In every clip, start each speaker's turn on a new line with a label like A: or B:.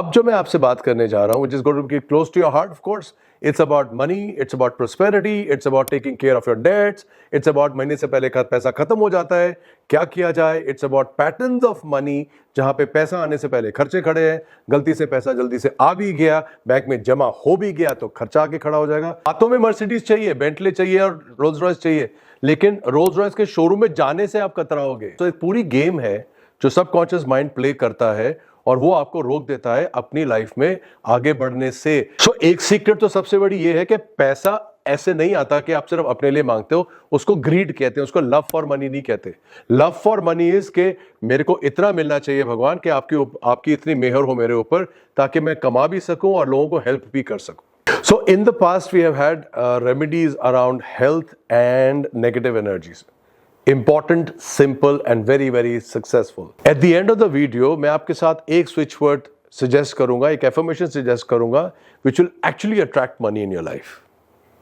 A: अब जो मैं आपसे बात करने जा रहा हूं, which is going to be close to your heart, of course. It's about money, it's about prosperity, it's about taking care of your debts, it's about महीने से पहले का पैसा खत्म हो जाता है, क्या किया जाए. It's about patterns of money, जहां पे पैसा आने से पहले खर्चे खड़े हैं, गलती से पैसा जल्दी से आ भी गया, बैंक में जमा हो भी गया तो खर्चा आके खड़ा हो जाएगा. हाथों में मर्सिडीज चाहिए, बेंटले चाहिए और रोल्स रॉयस चाहिए, लेकिन रोल्स रॉयस के शोरूम में जाने से आप कतराओगे. तो एक पूरी गेम है जो सबकॉन्शियस माइंड प्ले करता है और वो आपको रोक देता है अपनी लाइफ में आगे बढ़ने से. सो एक सीक्रेट तो सबसे बड़ी ये है कि पैसा ऐसे नहीं आता कि आप सिर्फ अपने लिए मांगते हो. उसको ग्रीड कहते हैं, उसको लव फॉर मनी नहीं कहते. लव फॉर मनी इज के मेरे को इतना मिलना चाहिए भगवान कि आपकी इतनी मेहर हो मेरे ऊपर ताकि मैं कमा भी सकूं और लोगों को हेल्प भी कर सकूं. So in the past we have had remedies around health and negative energies. Important, simple and very very successful. At the end of the video मैं आपके साथ एक switch word suggest करूंगा, एक affirmation suggest करूंगा which will actually attract money in your life.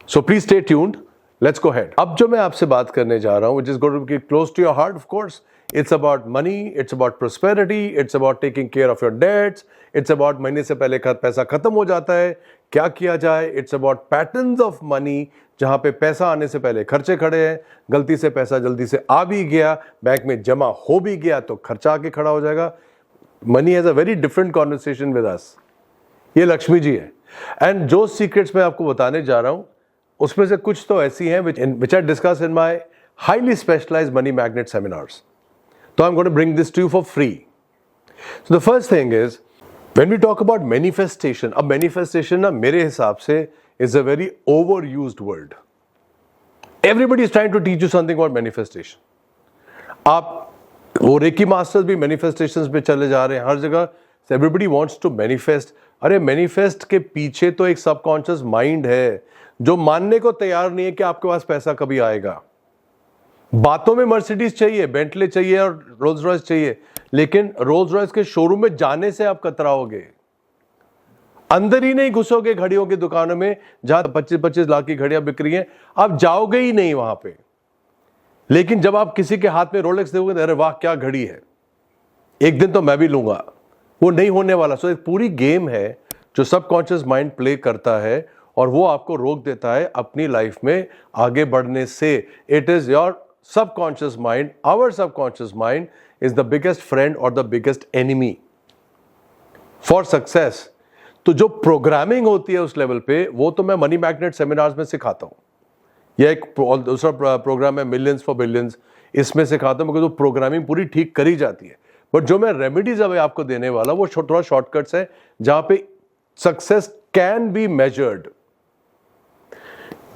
A: So please stay tuned. Let's go ahead. अब जो मैं आपसे बात करने जा रहा हूं, which is going to be close to your heart, of course. It's about money, it's about prosperity, it's about taking care of your debts, it's about महीने से पहले का पैसा खत्म हो जाता है, क्या किया जाए. It's about patterns of money, जहां पे पैसा आने से पहले खर्चे खड़े हैं, गलती से पैसा जल्दी से आ भी गया, बैंक में जमा हो भी गया तो खर्चा आके खड़ा हो जाएगा. Money has a very different conversation with us. ये लक्ष्मी जी है. एंड जो सीक्रेट्स मैं आपको बताने जा रहा हूं उसमें से कुछ तो ऐसी हैं which I discuss in my highly specialized money magnet seminars. So I'm going to bring this to you for free. So the first thing is, when we talk about manifestation, अब manifestation ना मेरे हिसाब से is a very overused word. Everybody is trying to teach you something about manifestation. आप वो recce masters भी manifestations पे चले जा रहे हैं हर जगह. Everybody wants to manifest. अरे manifest के पीछे तो एक subconscious mind है जो मानने को तैयार नहीं है कि आपके पास पैसा कभी आएगा. बातों में मर्सिडीज चाहिए, बेंटले चाहिए और रोल्स रॉयस चाहिए, लेकिन रोल्स रॉयस के शोरूम में जाने से आप कतराओगे. अंदर ही नहीं घुसोगे घड़ियों की दुकानों में जहां 25-25 लाख की घड़ियां बिक रही हैं, आप जाओगे ही नहीं वहां पे. लेकिन जब आप किसी के हाथ में रोलेक्स देखोगे, अरे वाह क्या घड़ी है, एक दिन तो मैं भी लूंगा, वो नहीं होने वाला. सो एक पूरी गेम है जो सबकॉन्शियस माइंड प्ले करता है और वो आपको रोक देता है अपनी लाइफ में आगे बढ़ने से. It is your subconscious mind. Our subconscious mind is the biggest friend or the biggest enemy for success. तो जो प्रोग्रामिंग होती है उस लेवल पे वो तो मैं मनी मैग्नेट सेमिनार्स में सिखाता हूँ. यह एक दूसरा प्रोग्राम है मिलियंस फॉर बिलियंस, इसमें सिखाता हूँ क्योंकि तो प्रोग्रामिंग पूरी ठीक करी जाती है. बट जो मैं रेमेडीज अभी आपको देने वाला वो थोड़ा शॉर्टकट्स है जहां पे सक्सेस कैन बी मेजर्ड.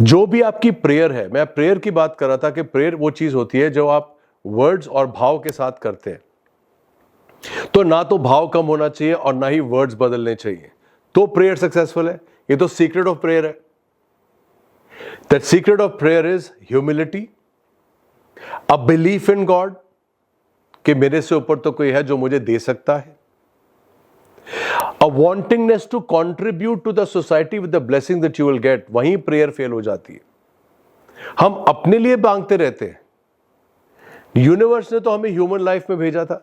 A: जो भी आपकी प्रेयर है, मैं प्रेयर की बात कर रहा था कि प्रेयर वो चीज होती है जो आप वर्ड्स और भाव के साथ करते हैं. तो ना तो भाव कम होना चाहिए और ना ही वर्ड्स बदलने चाहिए, तो प्रेयर सक्सेसफुल है. ये तो सीक्रेट ऑफ प्रेयर है. That secret of prayer is humility, a belief in God कि मेरे से ऊपर तो कोई है जो मुझे दे सकता है. A wantingness to contribute to the society with the blessing that you will get. वहीं प्रेयर फेल हो जाती है. हम अपने लिए मांगते रहते हैं. यूनिवर्स ने तो हमें ह्यूमन लाइफ में भेजा था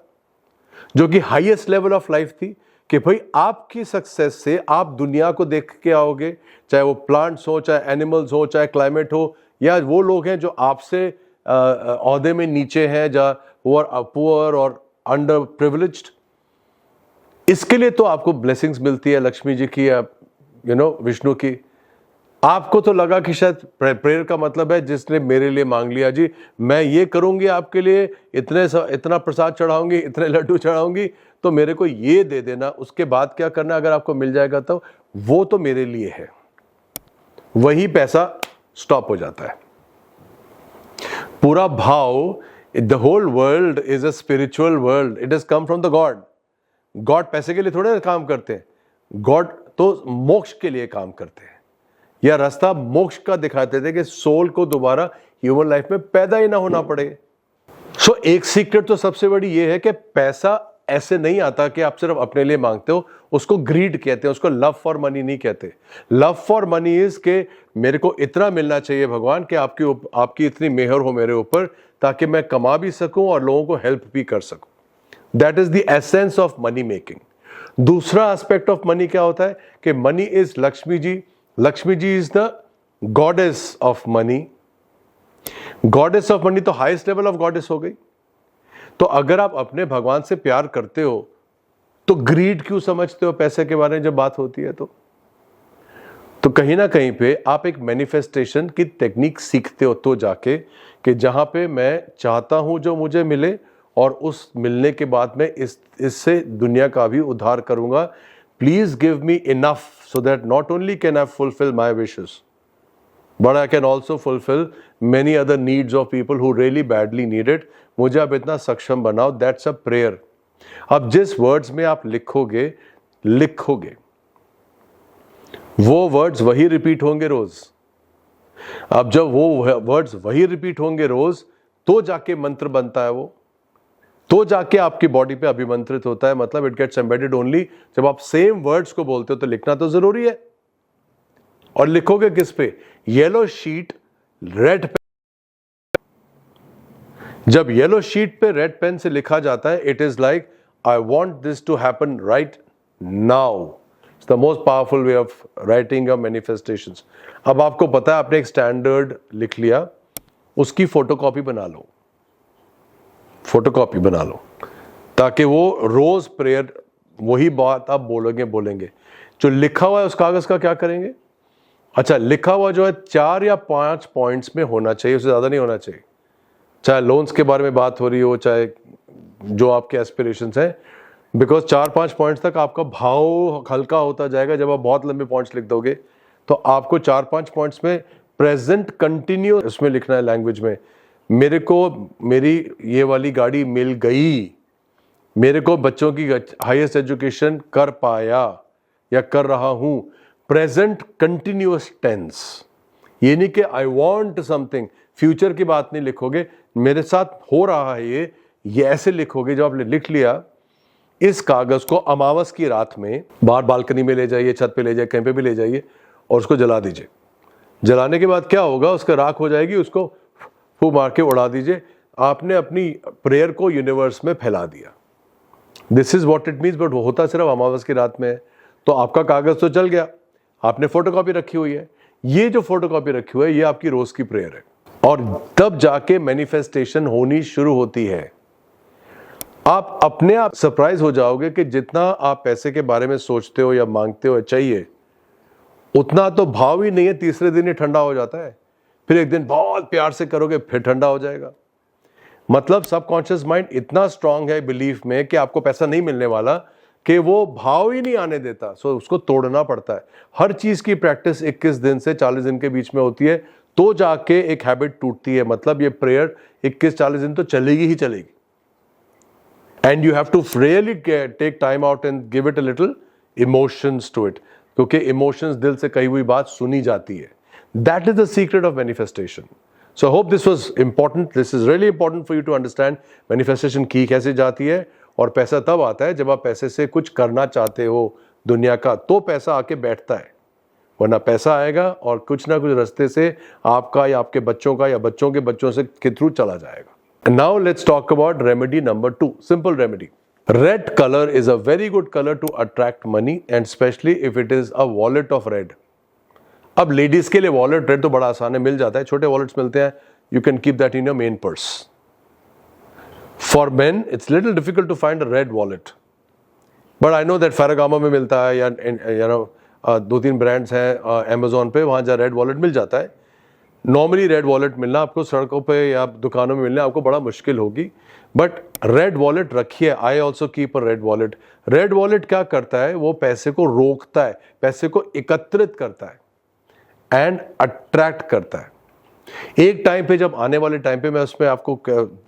A: जो कि हाईएस्ट लेवल ऑफ लाइफ थी कि भाई आपकी सक्सेस से आप दुनिया को देख के आओगे, चाहे वो प्लांट्स हो, चाहे एनिमल्स हो, चाहे क्लाइमेट हो, या वो लोग हैं जो आपसे औहदे में नीचे हैं, जो पुअर और अंडर प्रिविलेज्ड. इसके लिए तो आपको ब्लेसिंग्स मिलती है लक्ष्मी जी की या विष्णु की. आपको तो लगा कि शायद प्रेयर का मतलब है जिसने मेरे लिए मांग लिया, जी मैं ये करूंगी आपके लिए, इतना प्रसाद चढ़ाऊंगी, इतने लड्डू चढ़ाऊंगी, तो मेरे को ये दे देना, उसके बाद क्या करना अगर आपको मिल जाएगा तो वो तो मेरे लिए है. वही पैसा स्टॉप हो जाता है. पूरा भाव, the whole world is a spiritual world. It has come from the God. God पैसे के लिए थोड़े काम करते हैं, गॉड तो मोक्ष के लिए काम करते हैं, या रास्ता मोक्ष का दिखाते थे कि सोल को दोबारा ह्यूमन लाइफ में पैदा ही ना होना पड़े. सो एक सीक्रेट तो सबसे बड़ी ये है कि पैसा ऐसे नहीं आता कि आप सिर्फ अपने लिए मांगते हो. उसको ग्रीड कहते हैं, उसको लव फॉर मनी नहीं कहते. लव फॉर मनी इज के मेरे को इतना मिलना चाहिए भगवान कि आपकी इतनी मेहर हो मेरे ऊपर ताकि मैं कमा भी सकूं और लोगों को हेल्प भी कर सकूं. That is the essence of money making. दूसरा एस्पेक्ट ऑफ मनी क्या होता है कि money is Lakshmi ji. Lakshmi ji is the goddess of money. Goddess of money तो हाईएस्ट लेवल ऑफ गॉडेस हो गई. तो अगर आप अपने भगवान से प्यार करते हो तो ग्रीड क्यों समझते हो पैसे के बारे में जब बात होती है? तो कहीं ना कहीं पे आप एक मैनिफेस्टेशन की टेक्निक सीखते हो तो जाके कि जहां पे मैं चाहता हूं जो मुझे मिले और उस मिलने के बाद मैं इससे दुनिया का भी उद्धार करूंगा. Please give me enough so that not only can I fulfil my wishes but I can also fulfil many other needs of people who really badly need it. मुझे आप इतना सक्षम बनाओ. That's a prayer. अब जिस words में आप लिखोगे वो वर्ड्स वही रिपीट होंगे रोज. अब जब वो वर्ड्स वही रिपीट होंगे रोज तो जाके मंत्र बनता है, वो तो जाके आपकी बॉडी पे अभिमंत्रित होता है. मतलब इट गेट्स एम्बेडेड ओनली जब आप सेम वर्ड्स को बोलते हो. तो लिखना तो जरूरी है. और लिखोगे किस पे? Yellow sheet red pen. जब येलो शीट पे रेड पेन से लिखा जाता है, it is like I want this to happen right now. It's the most powerful way of writing a manifestations. अब आपको पता है आपने एक स्टैंडर्ड लिख लिया, उसकी फोटोकॉपी बना लो. फोटोकॉपी बना लो ताकि वो रोज प्रेयर वही बात आप बोलेंगे. जो लिखा हुआ है उस कागज का क्या करेंगे? अच्छा, लिखा हुआ जो है 4 या 5 पॉइंट्स में होना चाहिए, उससे ज्यादा नहीं होना चाहिए. चाहे लोन्स के बारे में बात हो रही हो, चाहे जो आपके एस्पिरेशंस हैं, बिकॉज 4-5 पॉइंट्स तक आपका भाव हल्का होता जाएगा. जब आप बहुत लंबे पॉइंट्स लिख दोगे तो आपको 4-5 पॉइंट्स में प्रेजेंट कंटिन्यू उसमें लिखना है लैंग्वेज में. मेरे को मेरी ये वाली गाड़ी मिल गई, मेरे को बच्चों की हाईएस्ट एजुकेशन कर पाया या कर रहा हूं. Present continuous tense. ये नहीं कि आई वांट समथिंग. फ्यूचर की बात नहीं लिखोगे, मेरे साथ हो रहा है ये ऐसे लिखोगे. जब आपने लिख लिया, इस कागज को अमावस की रात में बाहर बालकनी में ले जाइए, छत पे ले जाइए, कहीं पे भी ले जाइए और उसको जला दीजिए. जलाने के बाद क्या होगा? उसका राख हो जाएगी, उसको फूंक मार के उड़ा दीजिए. आपने अपनी प्रेयर को यूनिवर्स में फैला दिया. This is what it means. But वो होता सिर्फ अमावस की रात में है. तो आपका कागज तो चल गया, आपने फोटोकॉपी रखी हुई है. ये जो फोटोकॉपी रखी हुई है ये आपकी रोज की प्रेयर है. और तब जाके मैनिफेस्टेशन होनी शुरू होती है. आप अपने आप सरप्राइज हो जाओगे कि जितना आप पैसे के बारे में सोचते हो या मांगते हो या चाहिए, उतना तो भाव ही नहीं है. तीसरे दिन ही ठंडा हो जाता है. फिर एक दिन बहुत प्यार से करोगे, फिर ठंडा हो जाएगा. मतलब सबकॉन्शियस माइंड इतना स्ट्रांग है बिलीफ में कि आपको पैसा नहीं मिलने वाला कि वो भाव ही नहीं आने देता. सो उसको तोड़ना पड़ता है. हर चीज की प्रैक्टिस 21 दिन से 40 दिन के बीच में होती है तो जाके एक हैबिट टूटती है. मतलब ये प्रेयर 21-40 दिन तो चलेगी ही चलेगी. And you have to really take time out and give it a little emotions to it, क्योंकि इमोशंस दिल से कही हुई बात सुनी जाती है. That is the secret of manifestation. So I hope this was important. This is really important for you to understand manifestation की कैसे जाती है. और पैसा तब आता है जब आप पैसे से कुछ करना चाहते हो दुनिया का, तो पैसा आके बैठता है. वरना पैसा आएगा और कुछ ना कुछ रास्ते से आपका या आपके बच्चों का या बच्चों के बच्चों से के थ्रू चला जाएगा. Now let's talk about remedy number 2. Simple remedy. Red color is a very good color to attract money, and especially if it is a wallet of red. अब लेडीज के लिए वॉलेट रेड तो बड़ा आसान है, मिल जाता है. छोटे वॉलेट्स मिलते हैं. You can keep that in your main purse. For men it's little difficult to find a red wallet, but I know that Ferragamo में मिलता है, या 2-3 ब्रांड्स हैं अमेजोन पे, वहां जहाँ रेड वॉलेट मिल जाता है. नॉर्मली रेड वॉलेट मिलना आपको सड़कों पे या दुकानों में मिलना आपको बड़ा मुश्किल होगी. बट रेड वॉलेट रखिए. I also keep a red wallet. Red wallet क्या करता है? वो पैसे को रोकता है, पैसे को एकत्रित करता है एंड अट्रैक्ट करता है. एक टाइम पे, जब आने वाले टाइम पे मैं उसमें आपको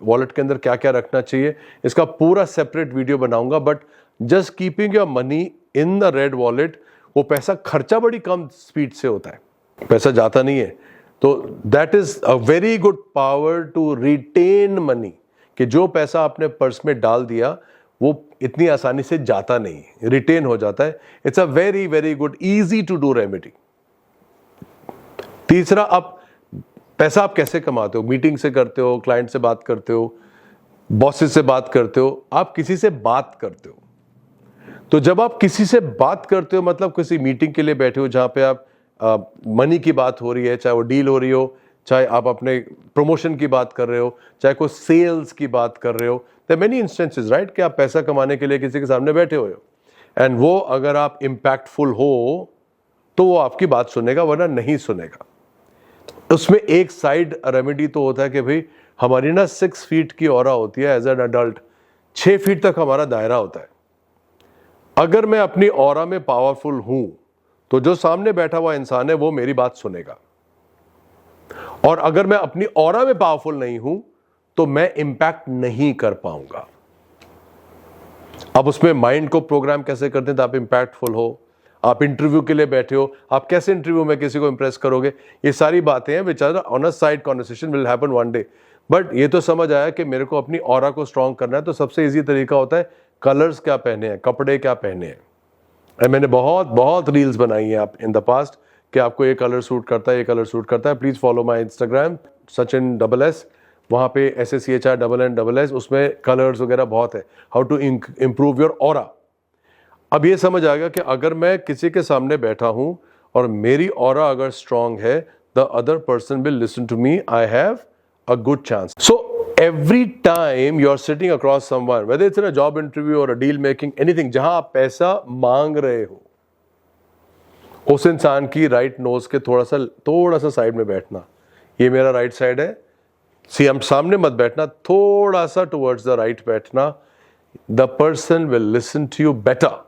A: वॉलेट के अंदर क्या क्या रखना चाहिए इसका पूरा सेपरेट वीडियो बनाऊंगा. But just keeping your money in the red wallet, वो पैसा खर्चा बड़ी कम स्पीड से होता है, पैसा जाता नहीं है. तो that is a very good power to retain money, कि जो पैसा आपने पर्स में डाल दिया वो इतनी आसानी से जाता नहीं, रिटेन हो जाता है. It's a very very good easy to do remedy. तीसरा, आप पैसा आप कैसे कमाते हो? मीटिंग से करते हो, क्लाइंट से बात करते हो, बॉसेस से बात करते हो, आप किसी से बात करते हो. तो जब आप किसी से बात करते हो, मतलब किसी मीटिंग के लिए बैठे हो जहाँ पे आप मनी की बात हो रही है, चाहे वो डील हो रही हो, चाहे आप अपने प्रमोशन की बात कर रहे हो, चाहे कोई सेल्स की बात कर रहे हो, देयर मेनी इंस्टेंसेस राइट कि आप पैसा कमाने के लिए किसी के सामने बैठे हुए हो, एंड वो अगर आप इम्पैक्टफुल हो तो वो आपकी बात सुनेगा, वरना नहीं सुनेगा। उसमें एक साइड रेमेडी तो होता है कि भाई हमारी ना 6 फीट की ऑरा होती है एज एन अडल्ट, 6 फीट तक हमारा दायरा होता है। अगर मैं अपनी ऑरा में पावरफुल हूं तो जो सामने बैठा हुआ इंसान है वो मेरी बात सुनेगा, और अगर मैं अपनी ऑरा में पावरफुल नहीं हूं तो मैं इंपैक्ट नहीं कर पाऊंगा। अब उसमें माइंड को प्रोग्राम कैसे करते हैं तो आप इंपैक्टफुल हो। आप इंटरव्यू के लिए बैठे हो, आप कैसे इंटरव्यू में किसी को इंप्रेस करोगे, ये सारी बातें हैं which are on a side conversation will happen one day. But ये तो समझ आया कि मेरे को अपनी ऑरा को स्ट्रांग करना है, तो सबसे इजी तरीका होता है कलर्स क्या पहने हैं, कपड़े क्या पहने हैं। मैंने बहुत बहुत रील्स बनाई हैं आप इन द पास्ट कि आपको ये कलर सूट करता है, ये कलर सूट करता है। Please follow my Instagram Sachin वहाँ पे SACHINNS, उसमें कलर्स वगैरह बहुत है, how to improve your aura. अब ये समझ आ गया कि अगर मैं किसी के सामने बैठा हूं और मेरी ऑरा अगर स्ट्रांग है, the other person will listen to me, I have a good chance. So every time you are sitting across someone, whether it's in a job interview or a deal making, anything, जहां आप पैसा मांग रहे हो, उस इंसान की right knows के थोड़ा सा साइड में बैठना। ये मेरा राइट साइड है, सी हम सामने मत बैठना, थोड़ा सा टुवर्ड्स द राइट बैठना। The person will listen to you better,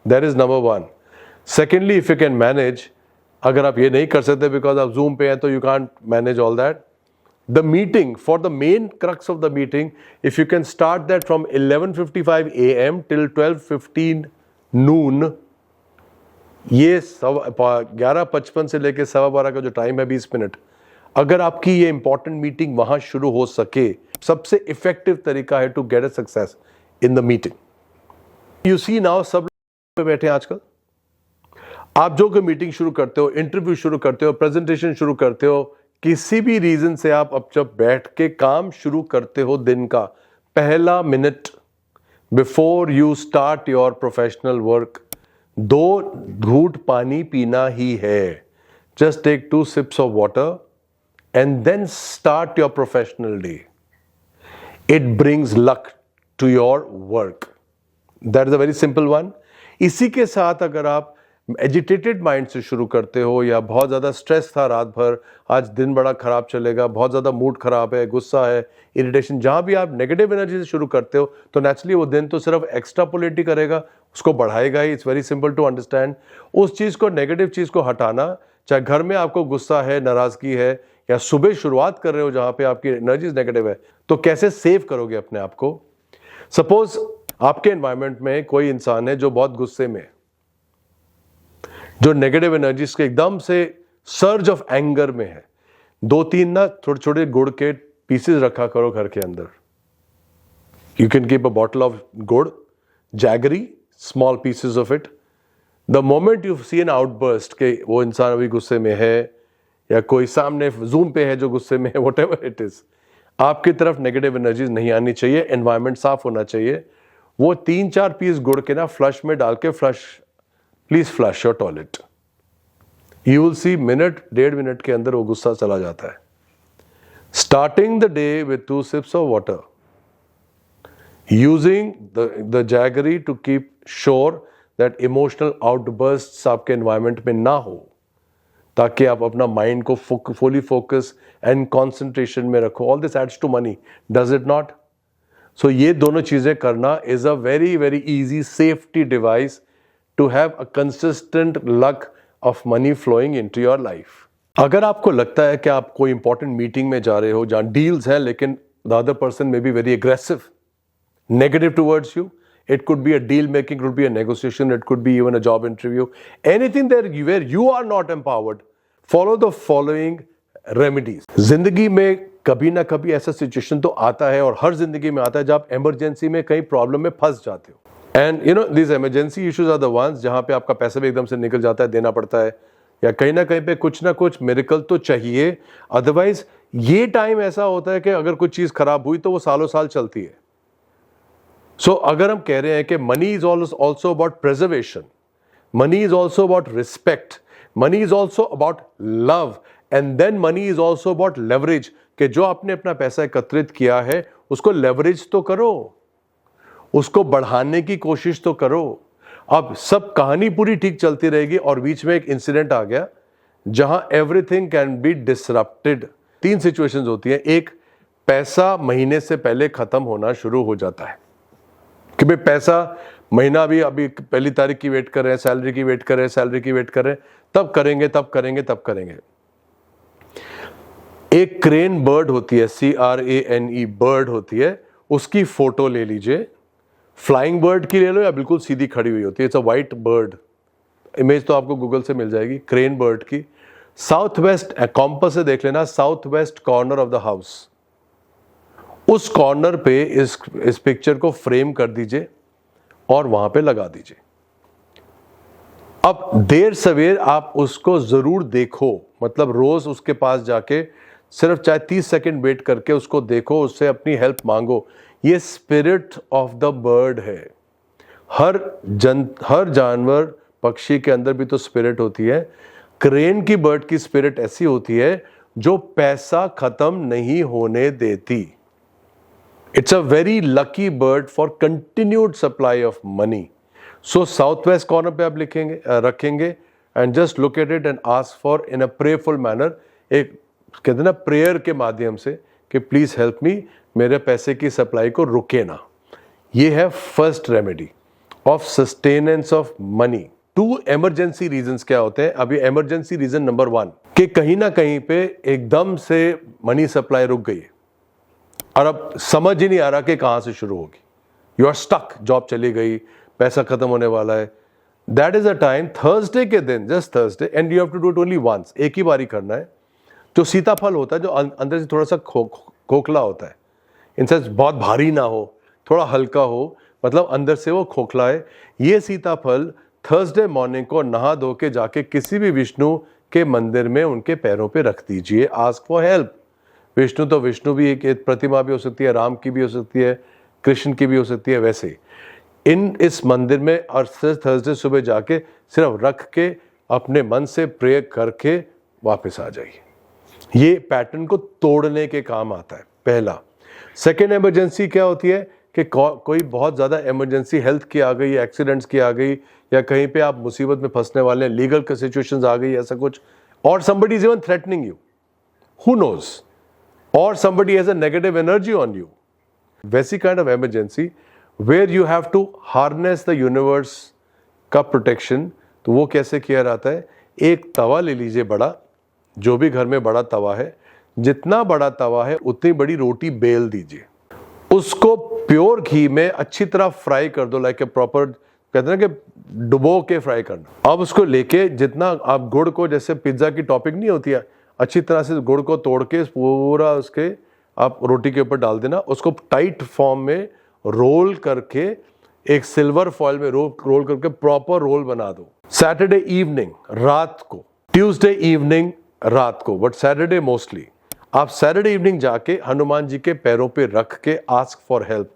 A: that is number 1। Secondly, if you can manage, अगर आप ये नहीं कर सकते बिकॉज आप जूम पे हैं तो you can't manage all that, the meeting, for the main crux of the meeting, if you can start that from 11:55 a.m. till 12:15 noon, ये 11:55 से लेके 12:15 का जो टाइम है 20 मिनट, अगर आपकी ये इंपॉर्टेंट मीटिंग वहां शुरू हो सके, सबसे इफेक्टिव तरीका है to get a success in the meeting. You see now सब पे बैठे हैं आजकल, आप जो कोई मीटिंग शुरू करते हो, इंटरव्यू शुरू करते हो, प्रेजेंटेशन शुरू करते हो, किसी भी रीजन से आप अब जब बैठ के काम शुरू करते हो, दिन का पहला minute before you start your professional work, 2 घूंट पानी पीना ही है। Just take 2 sips of water and then start your professional day. It brings luck to your work. That is a very simple one. इसी के साथ अगर आप एजिटेटेड माइंड से शुरू करते हो, या बहुत ज़्यादा स्ट्रेस था रात भर, आज दिन बड़ा खराब चलेगा, बहुत ज़्यादा मूड खराब है, गुस्सा है, इरिटेशन, जहाँ भी आप नेगेटिव एनर्जी से शुरू करते हो तो नेचुरली वो दिन तो सिर्फ एक्स्ट्रापोलेट ही करेगा, उसको बढ़ाएगा ही। It's very simple to understand. उस चीज़ को, नेगेटिव चीज़ को हटाना, चाहे घर में आपको गुस्सा है, नाराज़गी है, या सुबह शुरुआत कर रहे हो जहाँ पे आपकी एनर्जी नेगेटिव है, तो कैसे सेव करोगे अपने आप को। सपोज आपके एनवायरमेंट में कोई इंसान है जो बहुत गुस्से में है, जो नेगेटिव एनर्जीज के एकदम से सर्ज ऑफ एंगर में है, 2-3 ना छोटे छोटे गुड़ के पीसेस रखा करो घर के अंदर। You can keep a bottle of gur, jaggery, small pieces of it. The moment you see an outburst के वो इंसान अभी गुस्से में है, या कोई सामने जूम पे है जो गुस्से में है, वट एवर इट इज, आपकी तरफ नेगेटिव एनर्जीज नहीं आनी चाहिए, एनवायरमेंट साफ होना चाहिए। वो 3-4 पीस गुड़ के ना फ्लश में डाल के please flush your toilet. You will see minute 1.5 minute के अंदर वो गुस्सा चला जाता है। Starting the day with 2 sips of water, using the jaggery to keep sure that emotional outbursts आपके एनवायरमेंट में ना हो, ताकि आप अपना माइंड को फुली फोकस एंड कॉन्सेंट्रेशन में रखो। All this adds to money, does it not? So ये दोनों चीजें करना is a very very easy safety device to have a consistent luck of money flowing into your life. अगर आपको लगता है कि आप कोई इंपॉर्टेंट मीटिंग में जा रहे हो जहां डील्स है, लेकिन the other person may be very aggressive, negative towards you, it could be a deal making, it could be a negotiation, it could be even a job interview, anything there where you are not empowered, follow the following remedies. जिंदगी में कभी ना कभी ऐसा situation तो आता है, और हर जिंदगी में आता है, जब आप इमरजेंसी में कहीं प्रॉब्लम में फंस जाते हो। And you know this emergency issues are the ones जहाँ पे आपका पैसा भी एकदम से निकल जाता है, देना पड़ता है, या कहीं ना कहीं पे कुछ ना कुछ मिरेकल तो चाहिए। अदरवाइज ये टाइम ऐसा होता है कि अगर कुछ चीज़ खराब हुई तो वो सालों साल चलती है। सो अगर हम कह रहे हैं कि money is also about preservation, money is also about respect, money is also about love, and then money is also about leverage, कि जो आपने अपना पैसा एकत्रित किया है उसको लेवरेज तो करो, उसको बढ़ाने की कोशिश तो करो। अब सब कहानी पूरी ठीक चलती रहेगी और बीच में एक इंसिडेंट आ गया जहां everything can be disrupted. 3 situations होती हैं। एक, पैसा महीने से पहले खत्म होना शुरू हो जाता है कि भाई पैसा महीना भी अभी पहली तारीख की वेट कर रहे हैं, सैलरी की वेट कर रहे हैं, सैलरी की वेट कर रहे हैं, तब करेंगे तब करेंगे तब करेंगे। एक क्रेन बर्ड होती है, CRANE बर्ड होती है, उसकी फोटो ले लीजिए। फ्लाइंग बर्ड की ले लो या बिल्कुल सीधी खड़ी हुई होती है, it's a white bird, image तो आपको गूगल से मिल जाएगी क्रेन बर्ड की। साउथ वेस्ट कॉम्पस से देख लेना, south west corner of the house, उस कॉर्नर पे इस पिक्चर को फ्रेम कर दीजिए और वहां पे लगा दीजिए। अब देर सवेर आप उसको जरूर देखो, मतलब रोज उसके पास जाके सिर्फ चाहे 30 सेकंड वेट करके उसको देखो, उससे अपनी हेल्प मांगो। ये स्पिरिट ऑफ द बर्ड है। हर जानवर पक्षी के अंदर भी तो स्पिरिट होती है। क्रेन की बर्ड की स्पिरिट ऐसी होती है जो पैसा खत्म नहीं होने देती। It's a very lucky bird for continued supply of money. So south west corner पे आप रखेंगे and just look at it and ask for in a prayerful manner, एक कहते हैं ना प्रेयर के माध्यम से कि प्लीज हेल्प मी, मेरे पैसे की सप्लाई को रुके ना। ये है first remedy of sustenance of money. 2 emergency reasons क्या होते हैं? अभी इमरजेंसी रीजन नंबर 1 कि कहीं ना कहीं पे एकदम से मनी सप्लाई रुक गई है और अब समझ ही नहीं आ रहा कि कहां से शुरू होगी। यू आर स्टक, जॉब चली गई, पैसा खत्म होने वाला है। That is a time, Thursday के दिन, just Thursday, and you have to do it only once, एक ही बारी करना है। जो सीताफल होता है, जो अंदर से थोड़ा सा खोखला होता है, इन सेंस बहुत भारी ना हो, थोड़ा हल्का हो, मतलब अंदर से वो खोखला है, ये सीताफल थर्सडे मॉर्निंग को नहा धो के जाके किसी भी विष्णु के मंदिर में उनके पैरों पे रख दीजिए। Ask for help. विष्णु तो विष्णु भी एक प्रतिमा भी हो सकती है, राम की भी हो सकती है, कृष्ण की भी हो सकती है। वैसे इस मंदिर में और थर्सडे सुबह जाके सिर्फ रख के अपने मन से प्रे करके वापस आ जाइए। ये पैटर्न को तोड़ने के काम आता है, पहला। सेकेंड इमरजेंसी क्या होती है कि कोई बहुत ज्यादा इमरजेंसी हेल्थ की आ गई, एक्सीडेंट्स की आ गई, या कहीं पे आप मुसीबत में फंसने वाले हैं, लीगल सिचुएशंस आ गई, ऐसा कुछ, और somebody is even threatening you, who knows, or somebody has a negative energy on you, वैसी kind of emergency where you have to harness the universe का प्रोटेक्शन। तो वो कैसे किया जाता है? एक तवा ले लीजिए बड़ा, जो भी घर में बड़ा तवा है, जितना बड़ा तवा है उतनी बड़ी रोटी बेल दीजिए, उसको प्योर घी में अच्छी तरह फ्राई कर दो, लाइक ए प्रॉपर, कहते हैं कि डुबो के फ्राई करना। अब उसको लेके जितना आप गुड़ को, जैसे पिज्जा की टॉपिंग नहीं होती है, अच्छी तरह से गुड़ को तोड़ के पूरा उसके आप रोटी के ऊपर डाल देना, उसको टाइट फॉर्म में रोल करके एक सिल्वर फॉइल में रोल करके प्रॉपर रोल बना दो। सैटरडे इवनिंग रात को, ट्यूसडे इवनिंग रात को, बट सैटरडे मोस्टली, आप सैटरडे इवनिंग जाके हनुमान जी के पैरों पे रख के आस्क फॉर हेल्प।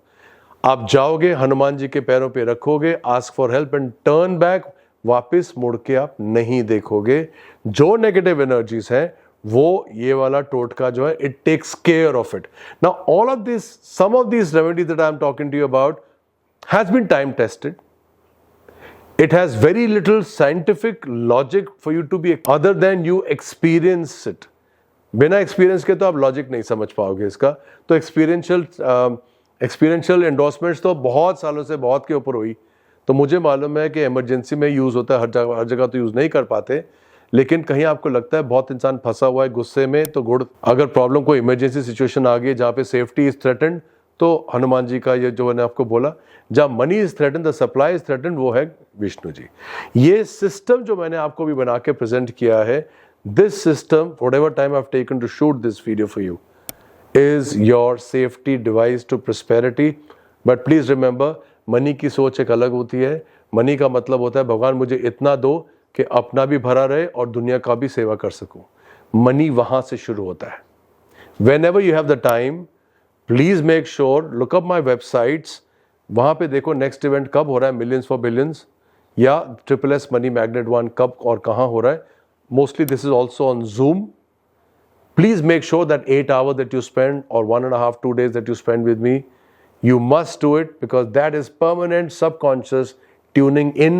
A: आप जाओगे, हनुमान जी के पैरों पे रखोगे, ask for help and turn back, वापस मुड़ के आप नहीं देखोगे। जो नेगेटिव एनर्जीज हैं वो ये वाला टोटका जो है, it takes care of it. Now all of this, some of this remedies that I am talking to you about has been time tested. It has very little scientific logic for you to be, other than you experience it. बिना experience के तो आप logic नहीं समझ पाओगे इसका। तो experiential endorsements तो बहुत सालों से बहुत के ऊपर हुई, तो मुझे मालूम है कि इमरजेंसी में यूज़ होता है, हर जगह तो यूज़ नहीं कर पाते, लेकिन कहीं आपको लगता है बहुत इंसान फंसा हुआ है गुस्से में, तो गुड़, अगर प्रॉब्लम कोई इमरजेंसी सिचुएशन आ गई जहाँ पे सेफ्टी इज थ्रेटेंड, तो हनुमान जी का ये जो मैंने आपको बोला, जहाँ money is threatened, the supply is threatened, वो है विष्णु जी। ये सिस्टम जो मैंने आपको भी बना के प्रेजेंट किया है, this system, whatever time I've taken to shoot this video for you, is your safety device to prosperity. But please remember, money की सोच एक अलग होती है। मनी का मतलब होता है भगवान मुझे इतना दो कि अपना भी भरा रहे और दुनिया का भी सेवा कर सकूं। मनी वहां से शुरू होता है। Whenever you have the time, please make sure, look up my websites, वहाँ पे देखो नेक्स्ट इवेंट कब हो रहा है, मिलियंस फॉर बिलियंस या SSS मनी मैग्नेट 1 कब और कहाँ हो रहा है. Mostly this is also on Zoom. Please make sure that 8 hours that you spend or 1.5, 2 days that you spend with me, you must do it, because that is permanent subconscious tuning in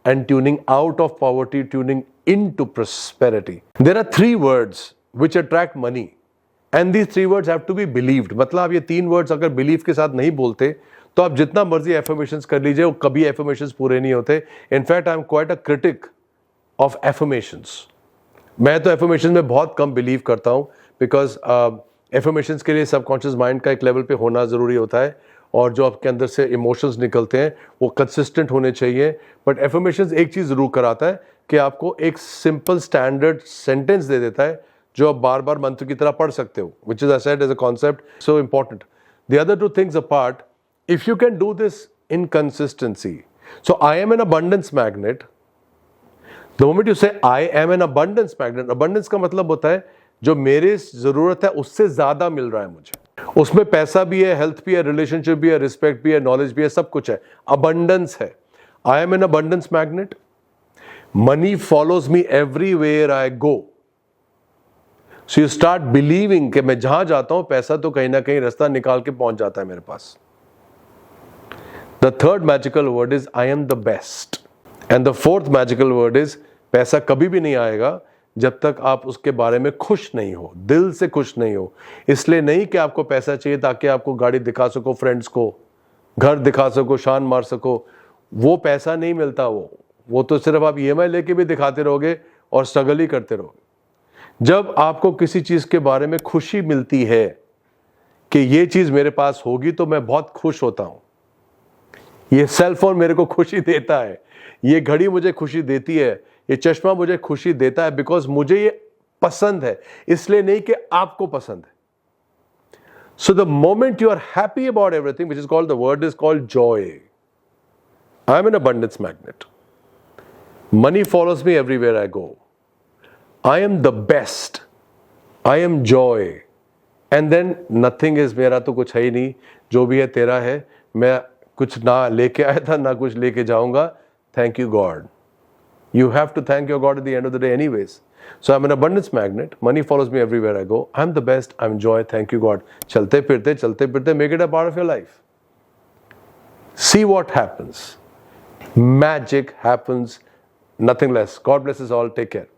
A: and tuning out of poverty, tuning into prosperity. There are 3 words which attract money and these 3 words have to be believed. मतलब आप ये 3 words अगर belief के साथ नहीं बोलते तो आप जितना मर्जी affirmations कर लीजिए वो कभी affirmations पूरे नहीं होते. In fact, I am quite a critic of affirmations. मैं तो एफर्मेशन में बहुत कम बिलीव करता हूँ, बिकॉज एफर्मेशंस के लिए सबकॉन्शियस माइंड का एक लेवल पे होना ज़रूरी होता है और जो आपके अंदर से इमोशंस निकलते हैं वो कंसिस्टेंट होने चाहिए. बट एफर्मेशंस एक चीज़ ज़रूर कराता है कि आपको एक सिंपल स्टैंडर्ड सेंटेंस दे देता है जो आप बार बार मंत्र की तरह पढ़ सकते हो, which is said as a concept so important. The other 2 things apart, if you can do this in consistency. So I am an abundance magnet. The moment you say I am an abundance magnet, abundance का मतलब होता है जो मेरे जरूरत है उससे ज्यादा मिल रहा है मुझे. उसमें पैसा भी है, हेल्थ भी है, रिलेशनशिप भी है, रिस्पेक्ट भी है, नॉलेज भी है, सब कुछ है. अबंडेंस है. आई am an abundance magnet. Money follows me everywhere I go. So you start believing कि मैं जहां जाता हूं पैसा तो कहीं ना कहीं रास्ता निकाल के पहुंच जाता है मेरे पास. The third magical word is I am the best. And the fourth magical word is पैसा कभी भी नहीं आएगा जब तक आप उसके बारे में खुश नहीं हो, दिल से खुश नहीं हो. इसलिए नहीं कि आपको पैसा चाहिए ताकि आपको गाड़ी दिखा सको, फ्रेंड्स को घर दिखा सको, शान मार सको. वो पैसा नहीं मिलता. वो तो सिर्फ आप EMI लेके भी दिखाते रहोगे और स्ट्रगल ही करते रहोगे. जब आपको किसी चीज के बारे में खुशी मिलती है कि ये चीज मेरे पास होगी तो मैं बहुत खुश होता हूं. ये सेल फोन मेरे को खुशी देता है, ये घड़ी मुझे खुशी देती है, ये चश्मा मुझे खुशी देता है, बिकॉज मुझे ये पसंद है, इसलिए नहीं कि आपको पसंद है. So the moment you are happy about everything, which is called, the word is called joy. I am an abundance magnet. Money follows me everywhere I go. I am the best. I am joy. And then nothing is, मेरा तो कुछ है ही नहीं, जो भी है तेरा है. मैं कुछ ना लेके आया था ना कुछ लेके जाऊंगा. Thank you, God. You have to thank your God at the end of the day anyways. So I'm an abundance magnet. Money follows me everywhere I go. I'm the best. I'm joy. Thank you, God. चलते फिरते make it a part of your life. See what happens. Magic happens. Nothing less. God bless us all. Take care.